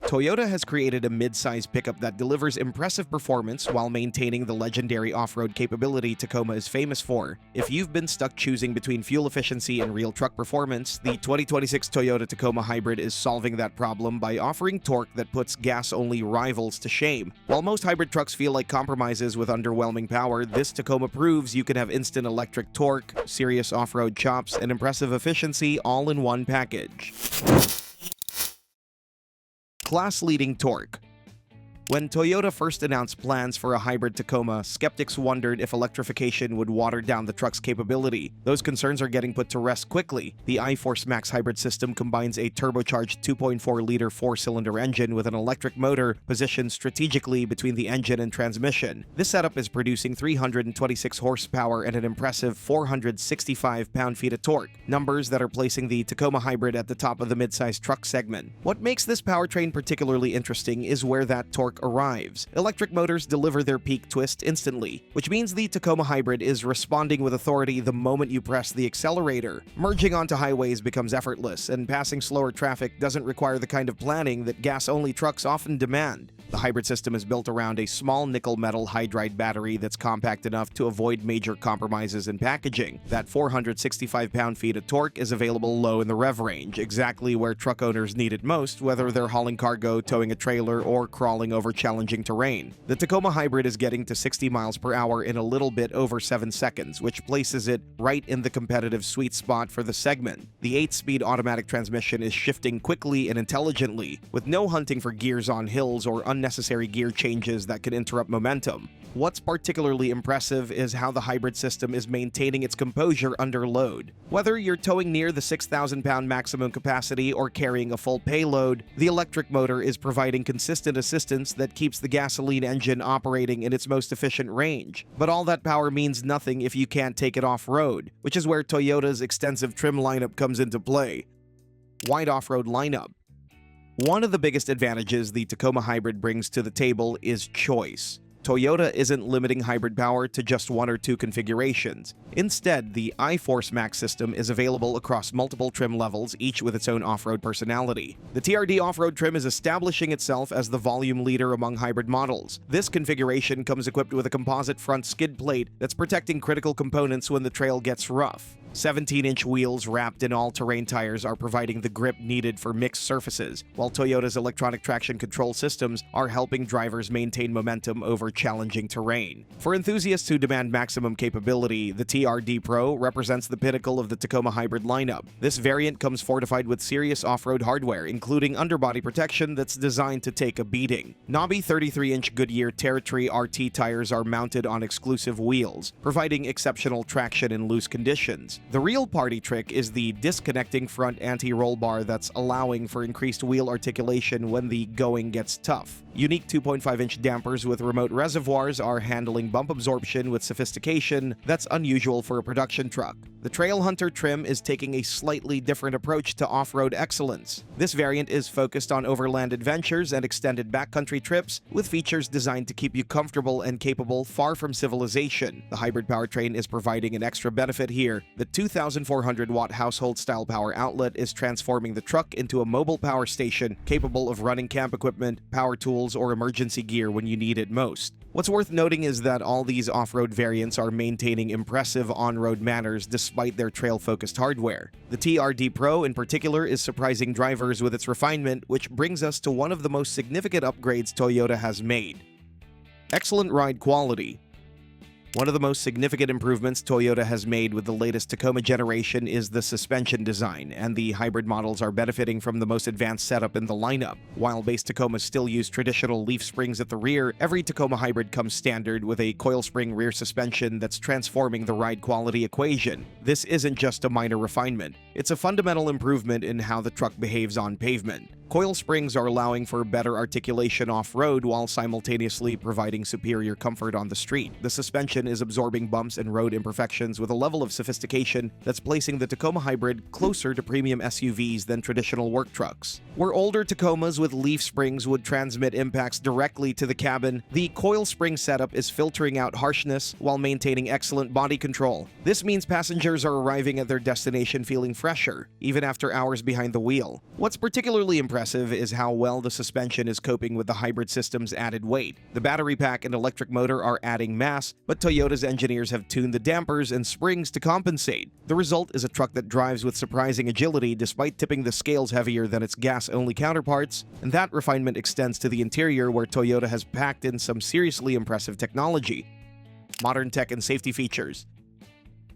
Toyota has created a mid-size pickup that delivers impressive performance while maintaining the legendary off-road capability Tacoma is famous for. If you've been stuck choosing between fuel efficiency and real truck performance, the 2026 Toyota Tacoma Hybrid is solving that problem by offering torque that puts gas-only rivals to shame. While most hybrid trucks feel like compromises with underwhelming power, this Tacoma proves you can have instant electric torque, serious off-road chops, and impressive efficiency all in one package. Class-leading torque. When Toyota first announced plans for a hybrid Tacoma, skeptics wondered if electrification would water down the truck's capability. Those concerns are getting put to rest quickly. The iForce Max hybrid system combines a turbocharged 2.4-liter four-cylinder engine with an electric motor positioned strategically between the engine and transmission. This setup is producing 326 horsepower and an impressive 465 pound-feet of torque, numbers that are placing the Tacoma Hybrid at the top of the mid-size truck segment. What makes this powertrain particularly interesting is where that torque arrives. Electric motors deliver their peak twist instantly, which means the Tacoma Hybrid is responding with authority the moment you press the accelerator. Merging onto highways becomes effortless, and passing slower traffic doesn't require the kind of planning that gas-only trucks often demand. The hybrid system is built around a small nickel-metal hydride battery that's compact enough to avoid major compromises in packaging. That 465 pound-feet of torque is available low in the rev range, exactly where truck owners need it most, whether they're hauling cargo, towing a trailer, or crawling over challenging terrain. The Tacoma Hybrid is getting to 60 miles per hour in a little bit over 7 seconds, which places it right in the competitive sweet spot for the segment. The 8-speed automatic transmission is shifting quickly and intelligently, with no hunting for gears on hills or unnecessary gear changes that could interrupt momentum. What's particularly impressive is how the hybrid system is maintaining its composure under load. Whether you're towing near the 6,000-pound maximum capacity or carrying a full payload, the electric motor is providing consistent assistance that keeps the gasoline engine operating in its most efficient range. But all that power means nothing if you can't take it off-road, which is where Toyota's extensive trim lineup comes into play. Wide off-road lineup. One of the biggest advantages the Tacoma Hybrid brings to the table is choice. Toyota isn't limiting hybrid power to just one or two configurations. Instead, the iForce Max system is available across multiple trim levels, each with its own off-road personality. The TRD off-road trim is establishing itself as the volume leader among hybrid models. This configuration comes equipped with a composite front skid plate that's protecting critical components when the trail gets rough. 17-inch wheels wrapped in all-terrain tires are providing the grip needed for mixed surfaces, while Toyota's electronic traction control systems are helping drivers maintain momentum over challenging terrain. For enthusiasts who demand maximum capability, the TRD Pro represents the pinnacle of the Tacoma Hybrid lineup. This variant comes fortified with serious off-road hardware, including underbody protection that's designed to take a beating. Knobby 33-inch Goodyear Territory RT tires are mounted on exclusive wheels, providing exceptional traction in loose conditions. The real party trick is the disconnecting front anti-roll bar that's allowing for increased wheel articulation when the going gets tough. Unique 2.5-inch dampers with remote reservoirs are handling bump absorption with sophistication that's unusual for a production truck. The Trail Hunter trim is taking a slightly different approach to off-road excellence. This variant is focused on overland adventures and extended backcountry trips, with features designed to keep you comfortable and capable far from civilization. The hybrid powertrain is providing an extra benefit here. The 2,400-watt household-style power outlet is transforming the truck into a mobile power station capable of running camp equipment, power tools, or emergency gear when you need it most. What's worth noting is that all these off-road variants are maintaining impressive on-road manners despite their trail-focused hardware. The TRD Pro in particular is surprising drivers with its refinement, which brings us to one of the most significant upgrades Toyota has made. Excellent ride quality. One of the most significant improvements Toyota has made with the latest Tacoma generation is the suspension design, and the hybrid models are benefiting from the most advanced setup in the lineup. While base Tacomas still use traditional leaf springs at the rear, every Tacoma Hybrid comes standard with a coil spring rear suspension that's transforming the ride quality equation. This isn't just a minor refinement, it's a fundamental improvement in how the truck behaves on pavement. Coil springs are allowing for better articulation off-road while simultaneously providing superior comfort on the street. The suspension is absorbing bumps and road imperfections with a level of sophistication that's placing the Tacoma Hybrid closer to premium SUVs than traditional work trucks. Where older Tacomas with leaf springs would transmit impacts directly to the cabin, the coil spring setup is filtering out harshness while maintaining excellent body control. This means passengers are arriving at their destination feeling fresh pressure, even after hours behind the wheel. What's particularly impressive is how well the suspension is coping with the hybrid system's added weight. The battery pack and electric motor are adding mass, but Toyota's engineers have tuned the dampers and springs to compensate. The result is a truck that drives with surprising agility despite tipping the scales heavier than its gas-only counterparts, and that refinement extends to the interior, where Toyota has packed in some seriously impressive technology. Modern tech and safety features.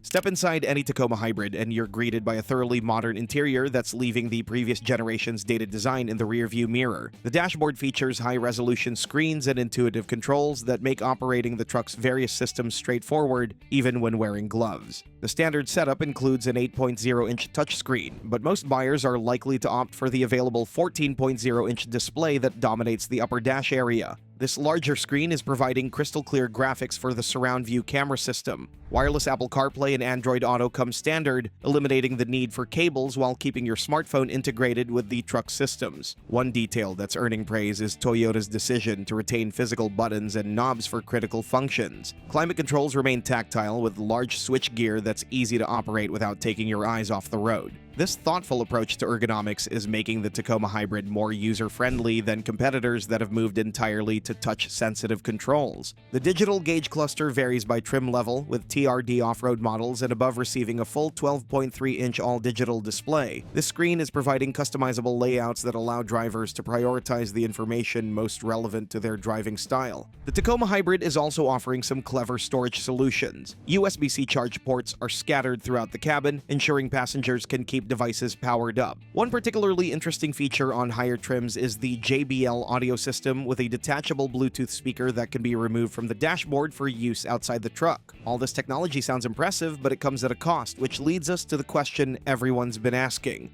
Step inside any Tacoma Hybrid and you're greeted by a thoroughly modern interior that's leaving the previous generation's dated design in the rearview mirror. The dashboard features high-resolution screens and intuitive controls that make operating the truck's various systems straightforward, even when wearing gloves. The standard setup includes an 8.0-inch touchscreen, but most buyers are likely to opt for the available 14.0-inch display that dominates the upper dash area. This larger screen is providing crystal-clear graphics for the surround view camera system. Wireless Apple CarPlay and Android Auto come standard, eliminating the need for cables while keeping your smartphone integrated with the truck's systems. One detail that's earning praise is Toyota's decision to retain physical buttons and knobs for critical functions. Climate controls remain tactile with large switchgear that's easy to operate without taking your eyes off the road. This thoughtful approach to ergonomics is making the Tacoma Hybrid more user-friendly than competitors that have moved entirely to touch-sensitive controls. The digital gauge cluster varies by trim level, with TRD off-road models and above receiving a full 12.3-inch all-digital display. This screen is providing customizable layouts that allow drivers to prioritize the information most relevant to their driving style. The Tacoma Hybrid is also offering some clever storage solutions. USB-C charge ports are scattered throughout the cabin, ensuring passengers can keep devices powered up. One particularly interesting feature on higher trims is the JBL audio system with a detachable Bluetooth speaker that can be removed from the dashboard for use outside the truck. All this technology sounds impressive, but it comes at a cost, which leads us to the question everyone's been asking: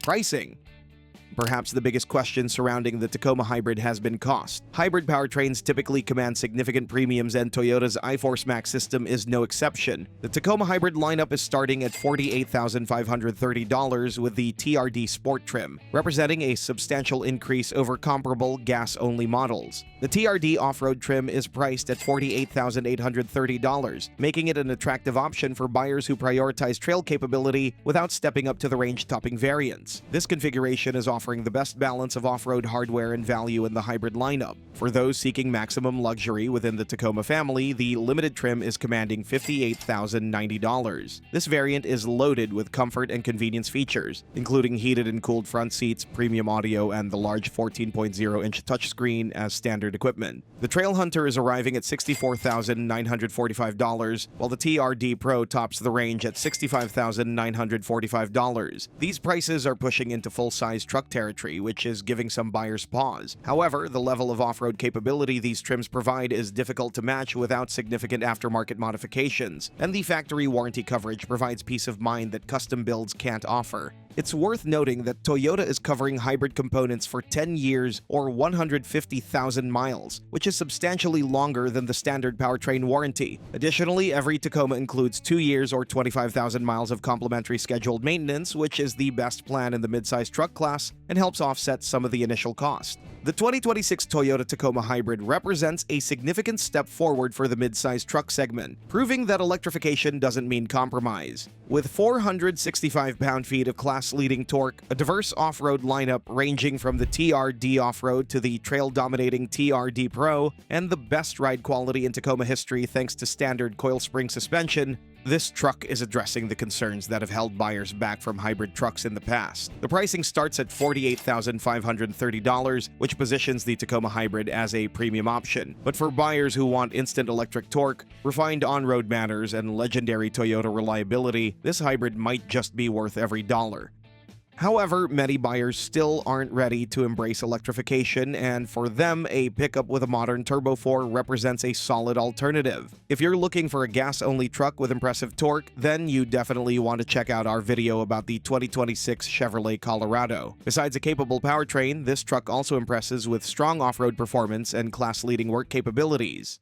pricing. Perhaps the biggest question surrounding the Tacoma Hybrid has been cost. Hybrid powertrains typically command significant premiums, and Toyota's iForce Max system is no exception. The Tacoma Hybrid lineup is starting at $48,530 with the TRD Sport trim, representing a substantial increase over comparable gas-only models. The TRD off-road trim is priced at $48,830, making it an attractive option for buyers who prioritize trail capability without stepping up to the range-topping variants. This configuration is offering the best balance of off-road hardware and value in the hybrid lineup. For those seeking maximum luxury within the Tacoma family, the limited trim is commanding $58,090. This variant is loaded with comfort and convenience features, including heated and cooled front seats, premium audio, and the large 14.0-inch touchscreen as standard equipment. The Trail Hunter is arriving at $64,945, while the TRD Pro tops the range at $65,945. These prices are pushing into full-size truck territory, which is giving some buyers pause. However, the level of off-road capability these trims provide is difficult to match without significant aftermarket modifications, and the factory warranty coverage provides peace of mind that custom builds can't offer. It's worth noting that Toyota is covering hybrid components for 10 years or 150,000 miles, which is substantially longer than the standard powertrain warranty. Additionally, every Tacoma includes 2 years or 25,000 miles of complimentary scheduled maintenance, which is the best plan in the midsize truck class and helps offset some of the initial cost. The 2026 Toyota Tacoma Hybrid represents a significant step forward for the midsize truck segment, proving that electrification doesn't mean compromise. With 465 pound-feet of class-leading torque, a diverse off-road lineup ranging from the TRD off-road to the trail-dominating TRD Pro, and the best ride quality in Tacoma history thanks to standard coil spring suspension, this truck is addressing the concerns that have held buyers back from hybrid trucks in the past. The pricing starts at $48,530, which positions the Tacoma Hybrid as a premium option. But for buyers who want instant electric torque, refined on-road manners, and legendary Toyota reliability, this hybrid might just be worth every dollar. However, many buyers still aren't ready to embrace electrification, and for them, a pickup with a modern Turbo 4 represents a solid alternative. If you're looking for a gas-only truck with impressive torque, then you definitely want to check out our video about the 2026 Chevrolet Colorado. Besides a capable powertrain, this truck also impresses with strong off-road performance and class-leading work capabilities.